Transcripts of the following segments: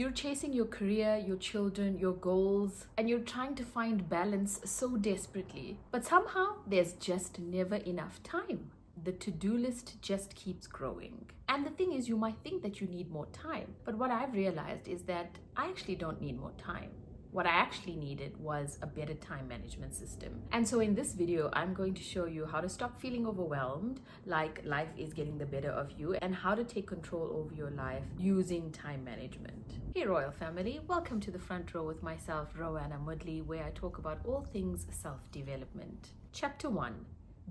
You're chasing your career, your children, your goals, and you're trying to find balance so desperately. But somehow there's just never enough time. The to-do list just keeps growing. And the thing is, you might think that you need more time, but what I've realized is that I actually don't need more time. What I actually needed was a better time management system. And so in this video, I'm going to show you how to stop feeling overwhelmed, like life is getting the better of you, and how to take control over your life using time management. Hey Royal Family, welcome to the front row with myself, Rowanna Mudley, where I talk about all things self-development. Chapter 1,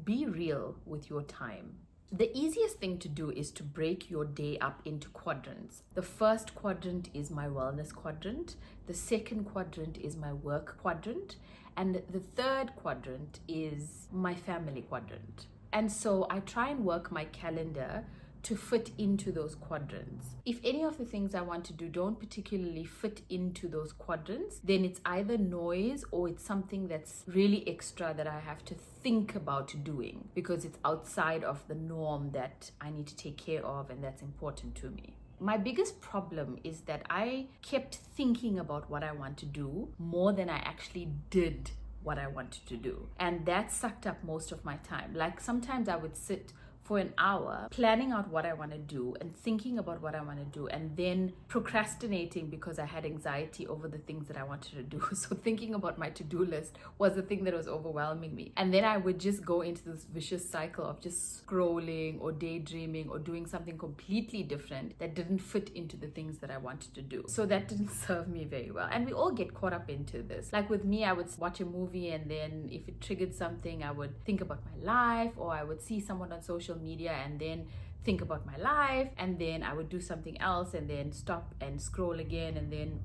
be real with your time. The easiest thing to do is to break your day up into quadrants. The first quadrant is my wellness quadrant. The second quadrant is my work quadrant. And the third quadrant is my family quadrant. And so I try and work my calendar to fit into those quadrants. If any of the things I want to do don't particularly fit into those quadrants, then it's either noise or it's something that's really extra that I have to think about doing because it's outside of the norm that I need to take care of and that's important to me. My biggest problem is that I kept thinking about what I want to do more than I actually did what I wanted to do. And that sucked up most of my time. Like sometimes I would sit for an hour planning out what I want to do and thinking about what I want to do and then procrastinating because I had anxiety over the things that I wanted to do. So thinking about my to-do list was the thing that was overwhelming me. And then I would just go into this vicious cycle of just scrolling or daydreaming or doing something completely different that didn't fit into the things that I wanted to do. So that didn't serve me very well. And we all get caught up into this. Like with me, I would watch a movie and then if it triggered something, I would think about my life, or I would see someone on social media and then think about my life, and then I would do something else and then stop and scroll again and then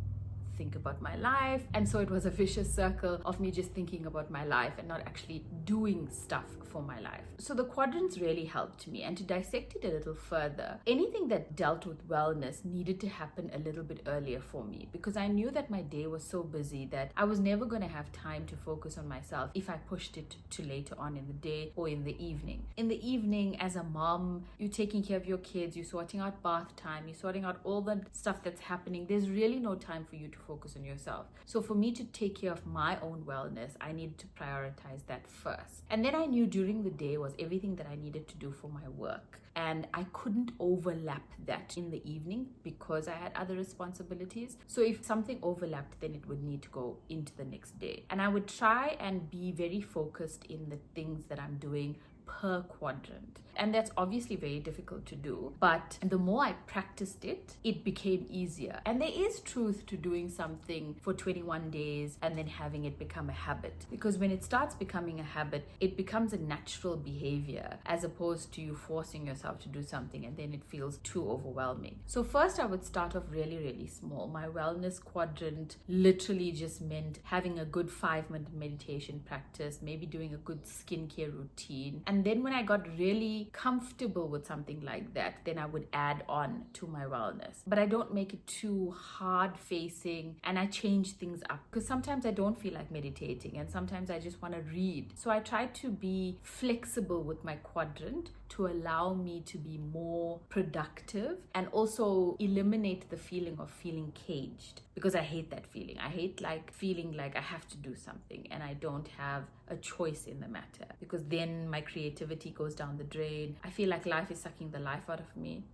think about my life. And so it was a vicious circle of me just thinking about my life and not actually doing stuff for my life. So the quadrants really helped me. And to dissect it a little further, anything that dealt with wellness needed to happen a little bit earlier for me because I knew that my day was so busy that I was never going to have time to focus on myself if I pushed it to later on in the day or in the evening. In the evening, as a mom, you're taking care of your kids, you're sorting out bath time, you're sorting out all the stuff that's happening. There's really no time for you to focus on yourself. So for me to take care of my own wellness, I needed to prioritize that first. And then I knew during the day was everything that I needed to do for my work. And I couldn't overlap that in the evening because I had other responsibilities. So if something overlapped, then it would need to go into the next day. And I would try and be very focused in the things that I'm doing per quadrant. And that's obviously very difficult to do, but the more I practiced it, it became easier. And there is truth to doing something for 21 days and then having it become a habit. Because when it starts becoming a habit, it becomes a natural behavior as opposed to you forcing yourself to do something and then it feels too overwhelming. So first I would start off really, really small. My wellness quadrant literally just meant having a good 5-minute meditation practice, maybe doing a good skincare routine. And then when I got really comfortable with something like that, then I would add on to my wellness. But I don't make it too hard facing and I change things up because sometimes I don't feel like meditating and sometimes I just want to read. So I try to be flexible with my quadrant to allow me to be more productive and also eliminate the feeling of feeling caged because I hate that feeling. I hate like feeling like I have to do something and I don't have a choice in the matter because then my creativity goes down the drain. I feel like life is sucking the life out of me.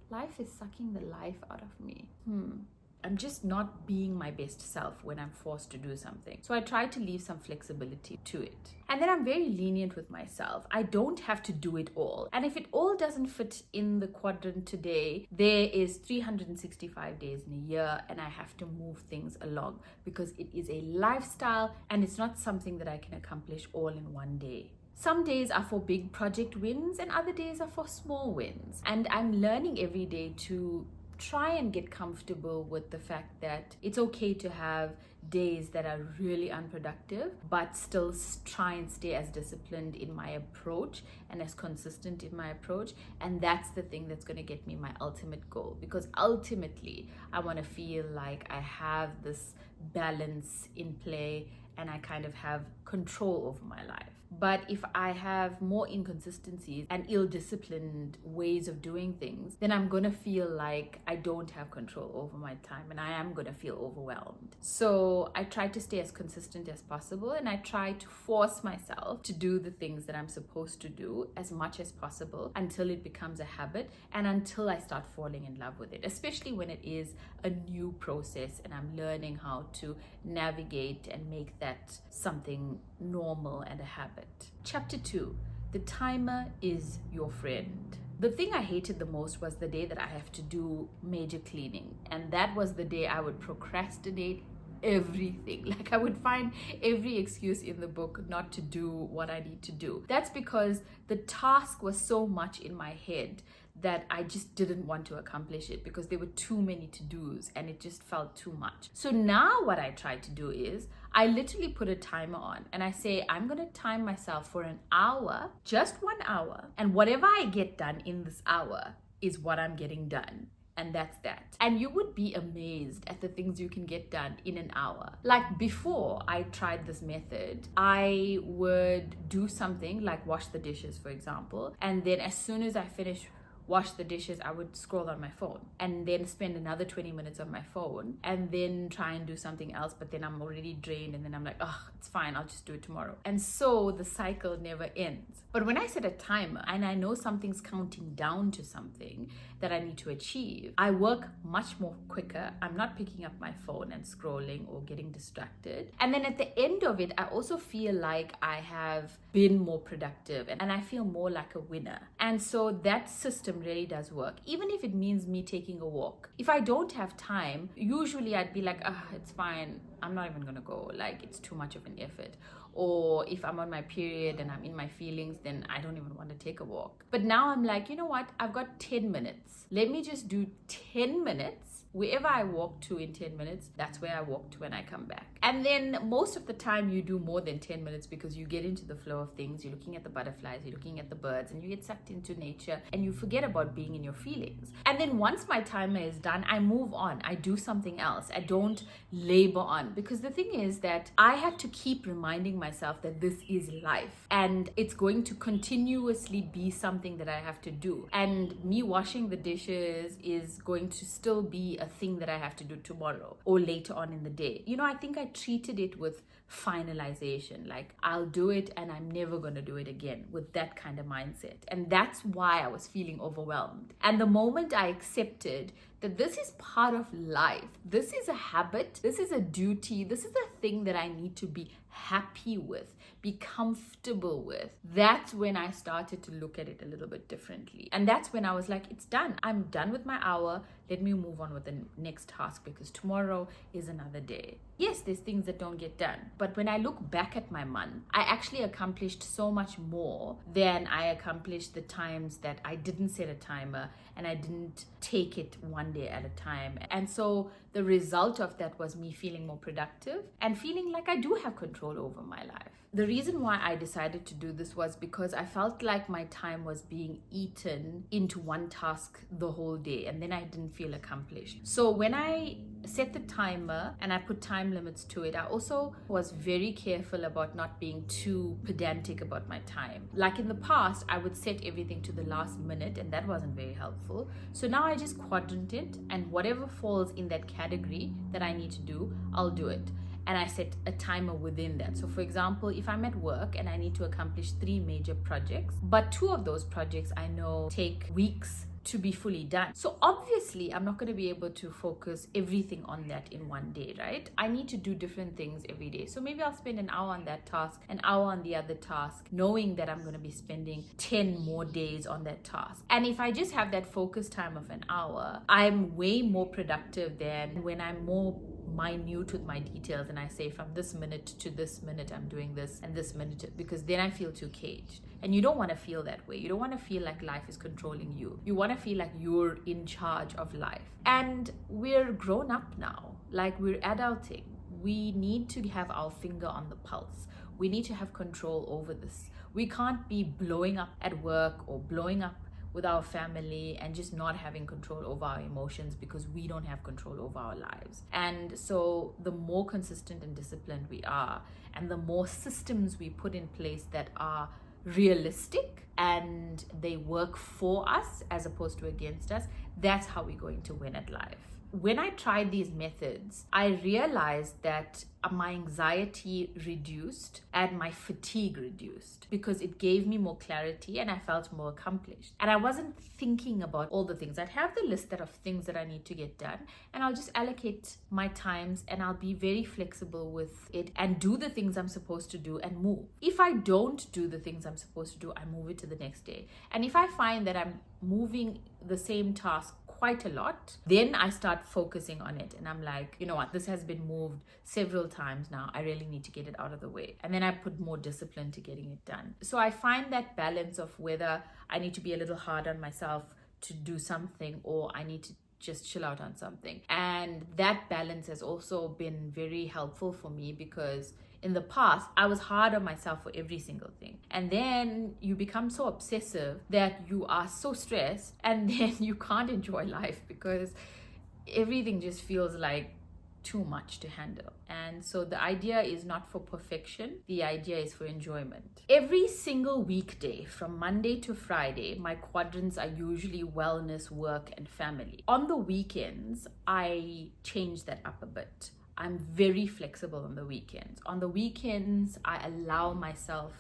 Life is sucking the life out of me. I'm just not being my best self when I'm forced to do something. So I try to leave some flexibility to it. And then I'm very lenient with myself. I don't have to do it all. And if it all doesn't fit in the quadrant today, there is 365 days in a year and I have to move things along because it is a lifestyle and it's not something that I can accomplish all in one day. Some days are for big project wins and other days are for small wins. And I'm learning every day to try and get comfortable with the fact that it's okay to have days that are really unproductive, but still try and stay as disciplined in my approach and as consistent in my approach. And that's the thing that's going to get me my ultimate goal, because ultimately I want to feel like I have this balance in play and I kind of have control over my life. But if I have more inconsistencies and ill-disciplined ways of doing things, then I'm gonna feel like I don't have control over my time and I am gonna feel overwhelmed. So I try to stay as consistent as possible, and I try to force myself to do the things that I'm supposed to do as much as possible until it becomes a habit and until I start falling in love with it, especially when it is a new process and I'm learning how to navigate and make that something normal and a habit. Chapter 2, the timer is your friend. The thing I hated the most was the day that I have to do major cleaning, and that was the day I would procrastinate everything. Like, I would find every excuse in the book not to do what I need to do. That's because the task was so much in my head that I just didn't want to accomplish it because there were too many to-dos and it just felt too much. So now what I try to do is I literally put a timer on and I say, I'm gonna time myself for an hour, just 1 hour, and whatever I get done in this hour is what I'm getting done. And that's that. And you would be amazed at the things you can get done in an hour. Like, before I tried this method, I would do something like wash the dishes, for example, and then as soon as I finish wash the dishes, I would scroll on my phone and then spend another 20 minutes on my phone and then try and do something else, but then I'm already drained and then I'm like, oh, it's fine, I'll just do it tomorrow. And so the cycle never ends. But when I set a timer and I know something's counting down to something that I need to achieve, I work much more quicker. I'm not picking up my phone and scrolling or getting distracted. And then at the end of it, I also feel like I have been more productive and I feel more like a winner. And so that system really does work, even if it means me taking a walk. If I don't have time, usually I'd be like, it's fine, I'm not even gonna go, like, it's too much of an effort. Or if I'm on my period and I'm in my feelings, then I don't even want to take a walk. But now I'm like, you know what, I've got 10 minutes, let me just do 10 minutes. Wherever I walk to in 10 minutes, that's where I walk to when I come back. And then most of the time you do more than 10 minutes because you get into the flow of things. You're looking at the butterflies, you're looking at the birds, and you get sucked into nature and you forget about being in your feelings. And then once my timer is done, I move on. I do something else. I don't labor on, because the thing is that I had to keep reminding myself that this is life and it's going to continuously be something that I have to do. And me washing the dishes is going to still be a thing that I have to do tomorrow or later on in the day. You know, I think I treated it with finalization, like I'll do it and I'm never going to do it again, with that kind of mindset. And that's why I was feeling overwhelmed. And the moment I accepted that this is part of life, this is a habit, this is a duty, this is a thing that I need to be happy with, be comfortable with, that's when I started to look at it a little bit differently. And that's when I was like, it's done. I'm done with my hour. Let me move on with the next task, because tomorrow is another day. Yes, there's things that don't get done. But when I look back at my month, I actually accomplished so much more than I accomplished the times that I didn't set a timer and I didn't take it one day at a time. And so the result of that was me feeling more productive and feeling like I do have control over my life. The reason why I decided to do this was because I felt like my time was being eaten into one task the whole day, and then I didn't feel accomplished. So when I set the timer and I put time limits to it, I also was very careful about not being too pedantic about my time. Like in the past, I would set everything to the last minute, and that wasn't very helpful. So now I just quadrant it, and whatever falls in that category that I need to do, I'll do it. And I set a timer within that. So for example, if I'm at work and I need to accomplish 3 major projects, but 2 of those projects I know take weeks to be fully done. So obviously I'm not going to be able to focus everything on that in one day, right? I need to do different things every day. So maybe I'll spend an hour on that task, an hour on the other task, knowing that I'm going to be spending 10 more days on that task. And if I just have that focus time of an hour, I'm way more productive than when I'm more minute with my details and I say from this minute to this minute I'm doing this and this minute, because then I feel too caged. And you don't want to feel that way. You don't want to feel like life is controlling you. You want to feel like you're in charge of life. And we're grown up now, like we're adulting. We need to have our finger on the pulse. We need to have control over this. We can't be blowing up at work or blowing up with our family and just not having control over our emotions because we don't have control over our lives. And so the more consistent and disciplined we are, and the more systems we put in place that are realistic and they work for us as opposed to against us, that's how we're going to win at life. When I tried these methods, I realized that my anxiety reduced and my fatigue reduced because it gave me more clarity and I felt more accomplished. And I wasn't thinking about all the things. I'd have the list of things that I need to get done, and I'll just allocate my times and I'll be very flexible with it and do the things I'm supposed to do and move. If I don't do the things I'm supposed to do, I move it to the next day. And if I find that I'm moving the same task quite a lot, then I start focusing on it and I'm like, you know what, this has been moved several times now, I really need to get it out of the way. And then I put more discipline to getting it done. So I find that balance of whether I need to be a little hard on myself to do something or I need to just chill out on something. And that balance has also been very helpful for me because in the past, I was hard on myself for every single thing. And then you become so obsessive that you are so stressed and then you can't enjoy life because everything just feels like too much to handle. And so the idea is not for perfection, the idea is for enjoyment. Every single weekday from Monday to Friday, my quadrants are usually wellness, work, and family. On the weekends, I change that up a bit. I'm very flexible on the weekends. On the weekends, I allow myself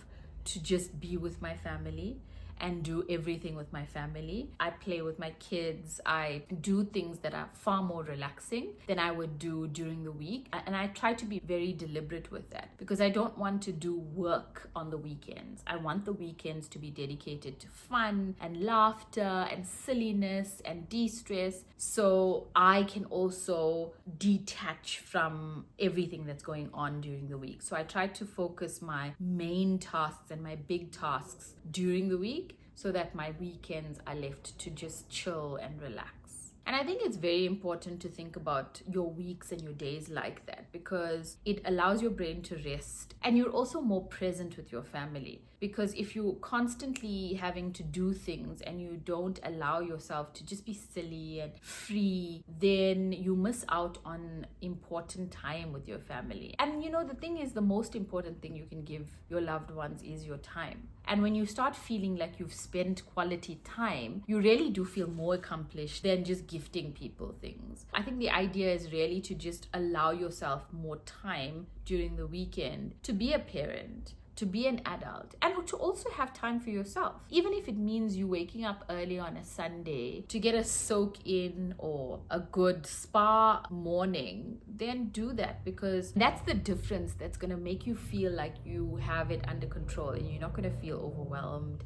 to just be with my family and do everything with my family. I play with my kids. I do things that are far more relaxing than I would do during the week. And I try to be very deliberate with that because I don't want to do work on the weekends. I want the weekends to be dedicated to fun and laughter and silliness and de-stress, so I can also detach from everything that's going on during the week. So I try to focus my main tasks and my big tasks during the week so that my weekends are left to just chill and relax. And I think it's very important to think about your weeks and your days like that because it allows your brain to rest and you're also more present with your family. Because if you're constantly having to do things and you don't allow yourself to just be silly and free, then you miss out on important time with your family. And you know, the thing is, the most important thing you can give your loved ones is your time. And when you start feeling like you've spent quality time, you really do feel more accomplished than just gifting people things. I think the idea is really to just allow yourself more time during the weekend to be a parent, to be an adult, and to also have time for yourself. Even if it means you waking up early on a Sunday to get a soak in or a good spa morning, then do that because that's the difference that's going to make you feel like you have it under control and you're not going to feel overwhelmed.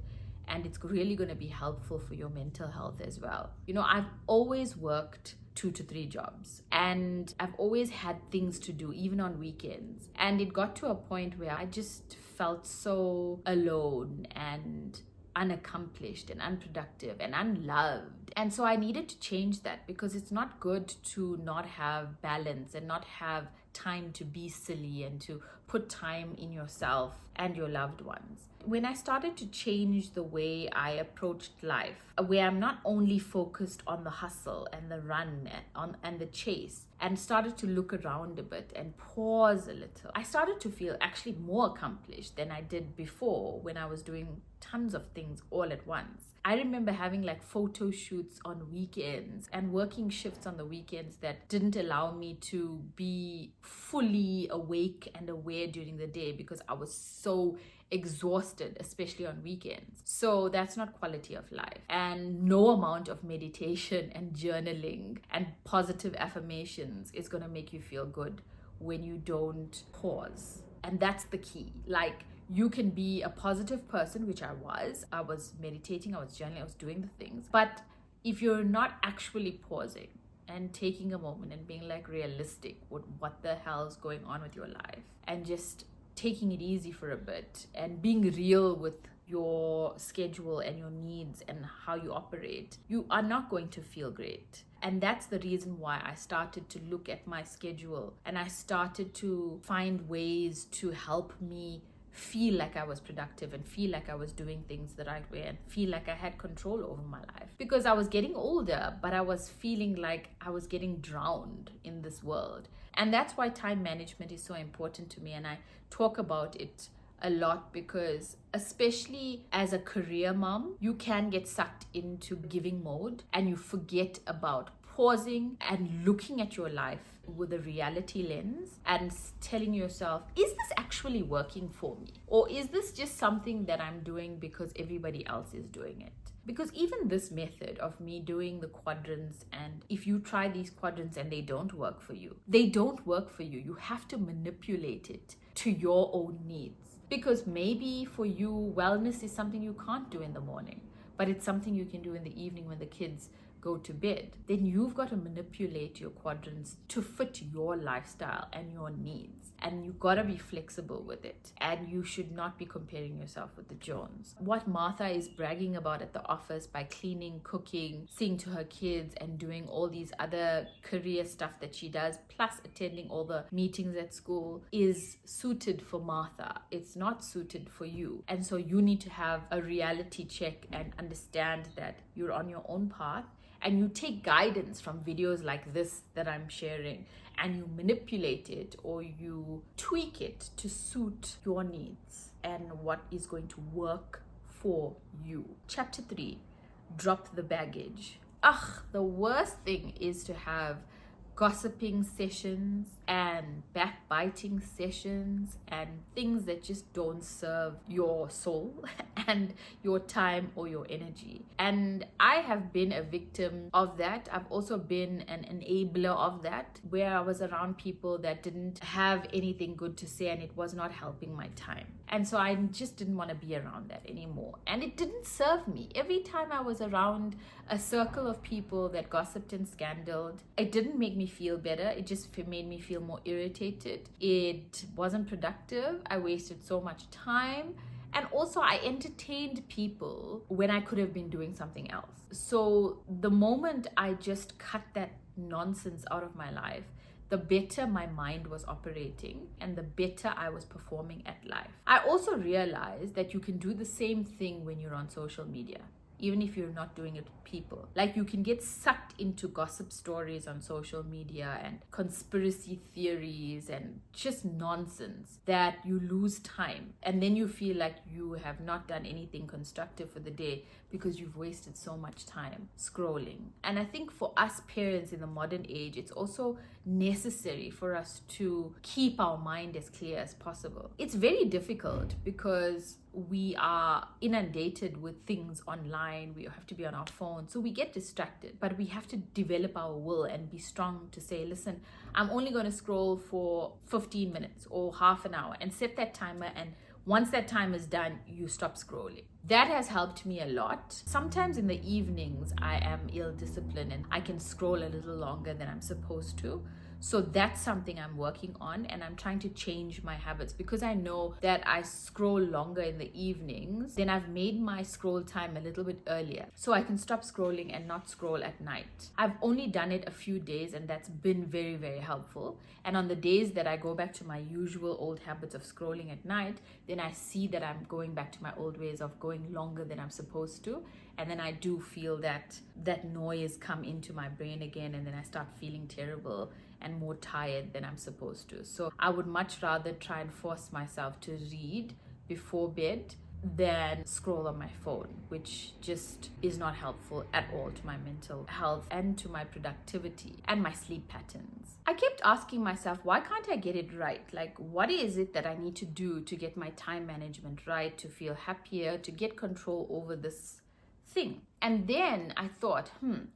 And it's really going to be helpful for your mental health as well. You know, I've always worked 2 to 3 jobs and I've always had things to do even on weekends, and it got to a point where I just felt so alone and unaccomplished and unproductive and unloved. And so I needed to change that because it's not good to not have balance and not have time to be silly and to put time in yourself and your loved ones. When I started to change the way I approached life, where I'm not only focused on the hustle and the run and the chase, and started to look around a bit and pause a little, I started to feel actually more accomplished than I did before when I was doing tons of things all at once. I remember having like photo shoots on weekends and working shifts on the weekends that didn't allow me to be fully awake and aware during the day because I was so exhausted, especially on weekends. So that's not quality of life. And no amount of meditation and journaling and positive affirmations is going to make you feel good when you don't pause. And that's the key. Like, you can be a positive person, which I was meditating, I was journaling, I was doing the things. But if you're not actually pausing and taking a moment and being like realistic with what the hell is going on with your life and just taking it easy for a bit and being real with your schedule and your needs and how you operate, you are not going to feel great. And that's the reason why I started to look at my schedule and I started to find ways to help me feel like I was productive and feel like I was doing things the right way and feel like I had control over my life. Because I was getting older, but I was feeling like I was getting drowned in this world. And that's why time management is so important to me. And I talk about it a lot because, especially as a career mom, you can get sucked into giving mode and you forget about pausing and looking at your life with a reality lens and telling yourself, is this actually working for me? Or is this just something that I'm doing because everybody else is doing it? Because even this method of me doing the quadrants, and if you try these quadrants and they don't work for you, they don't work for you. You have to manipulate it to your own needs. Because maybe for you, wellness is something you can't do in the morning, but it's something you can do in the evening when the kids go to bed. Then you've got to manipulate your quadrants to fit your lifestyle and your needs. And you've got to be flexible with it. And you should not be comparing yourself with the Jones. What Martha is bragging about at the office by cleaning, cooking, seeing to her kids, and doing all these other career stuff that she does, plus attending all the meetings at school, is suited for Martha. It's not suited for you. And so you need to have a reality check and understand that you're on your own path. And you take guidance from videos like this that I'm sharing, and you manipulate it or you tweak it to suit your needs and what is going to work for you. Chapter 3, drop the baggage. The worst thing is to have gossiping sessions and backbiting sessions and things that just don't serve your soul and your time or your energy. And I have been a victim of that. I've also been an enabler of that, where I was around people that didn't have anything good to say and it was not helping my time. And so I just didn't want to be around that anymore. And it didn't serve me. Every time I was around a circle of people that gossiped and scandaled, it didn't make me feel better. It just made me feel more irritated. It wasn't productive. I wasted so much time. And also I entertained people when I could have been doing something else. So the moment I just cut that nonsense out of my life, the better my mind was operating and the better I was performing at life. I also realized that you can do the same thing when you're on social media, even if you're not doing it with people. Like, you can get sucked into gossip stories on social media and conspiracy theories and just nonsense that you lose time. And then you feel like you have not done anything constructive for the day because you've wasted so much time scrolling. And I think for us parents in the modern age, it's also necessary for us to keep our mind as clear as possible. It's very difficult because we are inundated with things online. We have to be on our phone, so we get distracted. But we have to develop our will and be strong to say, listen, I'm only going to scroll for 15 minutes or half an hour, and set that timer, and once that time is done, you stop scrolling. That has helped me a lot. Sometimes in the evenings, I am ill-disciplined and I can scroll a little longer than I'm supposed to. So that's something I'm working on, and I'm trying to change my habits, because I know that I scroll longer in the evenings. Then I've made my scroll time a little bit earlier so I can stop scrolling and not scroll at night. I've only done it a few days, and that's been very, very helpful. And on the days that I go back to my usual old habits of scrolling at night, then I see that I'm going back to my old ways of going longer than I'm supposed to. And then I do feel that noise come into my brain again, and then I start feeling terrible and more tired than I'm supposed to. So I would much rather try and force myself to read before bed than scroll on my phone, which just is not helpful at all to my mental health and to my productivity and my sleep patterns. I kept asking myself, why can't I get it right? Like, what is it that I need to do to get my time management right, to feel happier, to get control over this thing? And then I thought,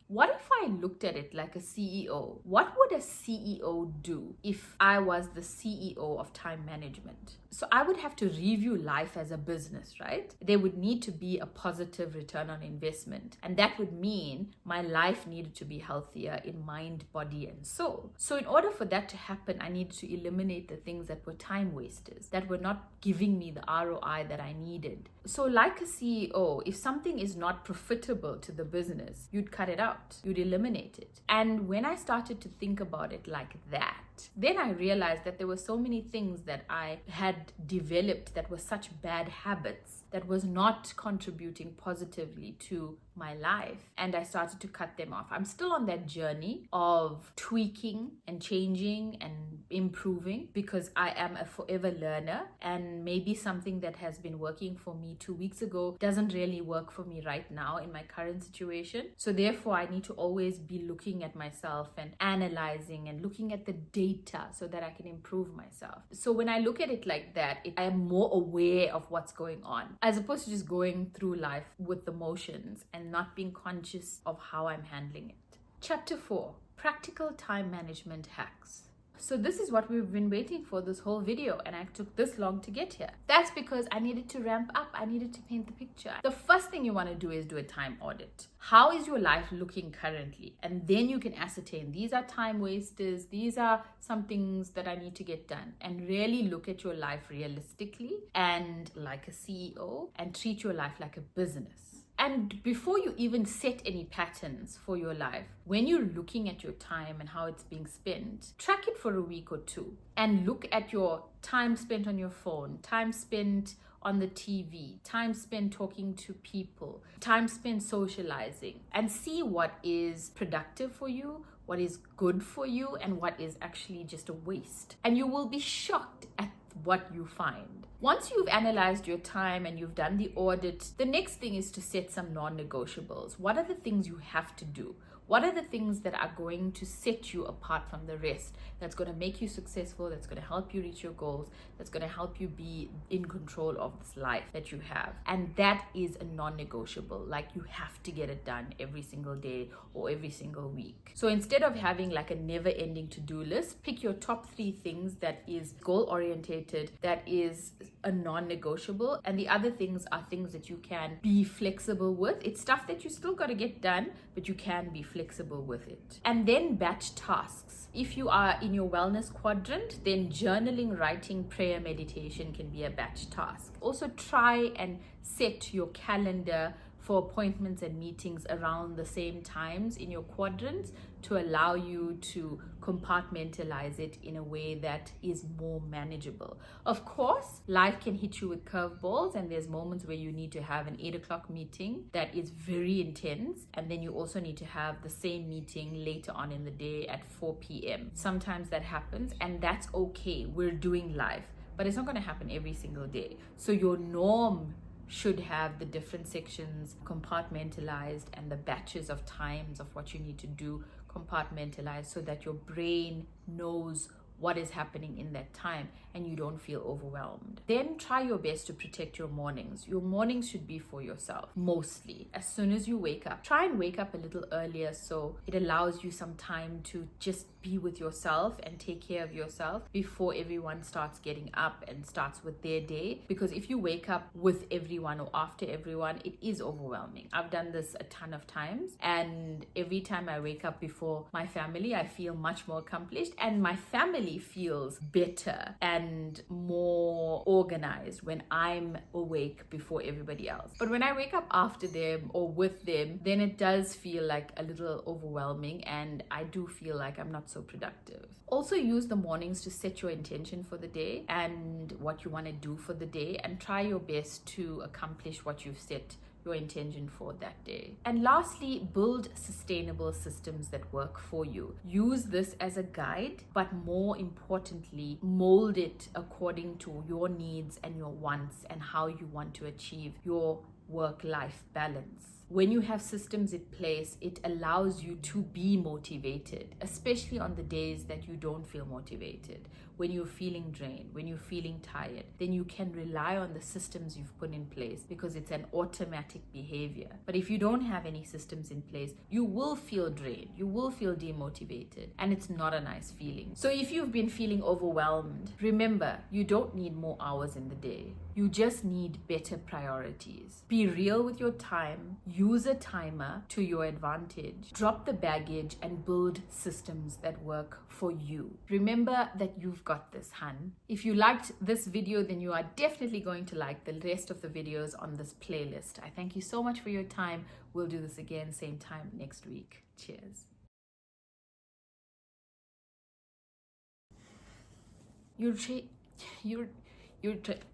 what if I looked at it like a CEO? What would a CEO do if I was the CEO of time management? So I would have to review life as a business, right? There would need to be a positive return on investment. And that would mean my life needed to be healthier in mind, body, and soul. So in order for that to happen, I needed to eliminate the things that were time wasters, that were not giving me the ROI that I needed. So like a CEO, if something is not profitable profitable to the business, you'd cut it out, you'd eliminate it. And when I started to think about it like that, then I realized that there were so many things that I had developed that were such bad habits that was not contributing positively to my life, and I started to cut them off. I'm still on that journey of tweaking and changing and improving, because I am a forever learner, and maybe something that has been working for me 2 weeks ago doesn't really work for me right now in my current situation. So therefore I need to always be looking at myself and analyzing and looking at the data so that I can improve myself. So when I look at it like that, I am more aware of what's going on, as opposed to just going through life with the motions and not being conscious of how I'm handling it. Chapter 4, practical time management hacks. So this is what we've been waiting for this whole video, and I took this long to get here. That's because I needed to ramp up. I needed to paint the picture. The first thing you want to do is do a time audit. How is your life looking currently? And then you can ascertain, these are time wasters, these are some things that I need to get done, and really look at your life realistically and like a CEO, and treat your life like a business. And before you even set any patterns for your life, when you're looking at your time and how it's being spent, track it for a week or two and look at your time spent on your phone, time spent on the TV, time spent talking to people, time spent socializing, and see what is productive for you, what is good for you, and what is actually just a waste. And you will be shocked at what you find. Once you've analyzed your time and you've done the audit, the next thing is to set some non-negotiables. What are the things you have to do? What are the things that are going to set you apart from the rest? That's going to make you successful, that's going to help you reach your goals, that's going to help you be in control of this life that you have. And that is a non-negotiable. Like, you have to get it done every single day or every single week. So instead of having like a never-ending to-do list, pick your top 3 things that is goal-orientated, that is a non-negotiable, and the other things are things that you can be flexible with. It's stuff that you still got to get done, but you can be flexible with it. And then batch tasks. If you are in your wellness quadrant, then journaling, writing, prayer, meditation can be a batch task. Also try and set your calendar for appointments and meetings around the same times in your quadrants to allow you to compartmentalize it in a way that is more manageable. Of course, life can hit you with curveballs, and there's moments where you need to have an 8 o'clock meeting that is very intense, and then you also need to have the same meeting later on in the day at 4 p.m. Sometimes that happens, and that's okay. We're doing life, but it's not going to happen every single day. So your norm should have the different sections compartmentalized and the batches of times of what you need to do compartmentalized, so that your brain knows what is happening in that time and you don't feel overwhelmed. Then try your best to protect your mornings. Your mornings should be for yourself, mostly. As soon as you wake up, try and wake up a little earlier so it allows you some time to just be with yourself and take care of yourself before everyone starts getting up and starts with their day. Because if you wake up with everyone or after everyone, it is overwhelming. I've done this a ton of times, and every time I wake up before my family, I feel much more accomplished, and my family feels better and more organized when I'm awake before everybody else. But when I wake up after them or with them, then it does feel like a little overwhelming, and I do feel like I'm not so productive. Also use the mornings to set your intention for the day and what you want to do for the day, and try your best to accomplish what you've set your intention for that day. And lastly, build sustainable systems that work for you. Use this as a guide, but more importantly, mold it according to your needs and your wants and how you want to achieve your work-life balance. When you have systems in place, it allows you to be motivated, especially on the days that you don't feel motivated. When you're feeling drained, when you're feeling tired, then you can rely on the systems you've put in place, because it's an automatic behavior. But if you don't have any systems in place, you will feel drained, you will feel demotivated, and it's not a nice feeling. So if you've been feeling overwhelmed, remember, you don't need more hours in the day. You just need better priorities. Be real with your time, use a timer to your advantage, drop the baggage and build systems that work for you. Remember that you've got this, hun. If you liked this video, then you are definitely going to like the rest of the videos on this playlist. I thank you so much for your time. We'll do this again, same time next week. Cheers.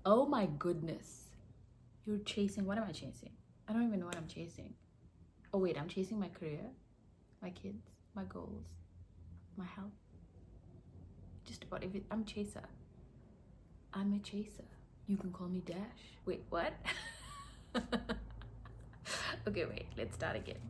Oh my goodness. You're chasing, what am I chasing? I don't even know what I'm chasing. Oh wait, I'm chasing my career, my kids, my goals, my health. Just about everything. I'm a chaser. I'm a chaser. You can call me Dash. Wait, what? Okay, wait, let's start again.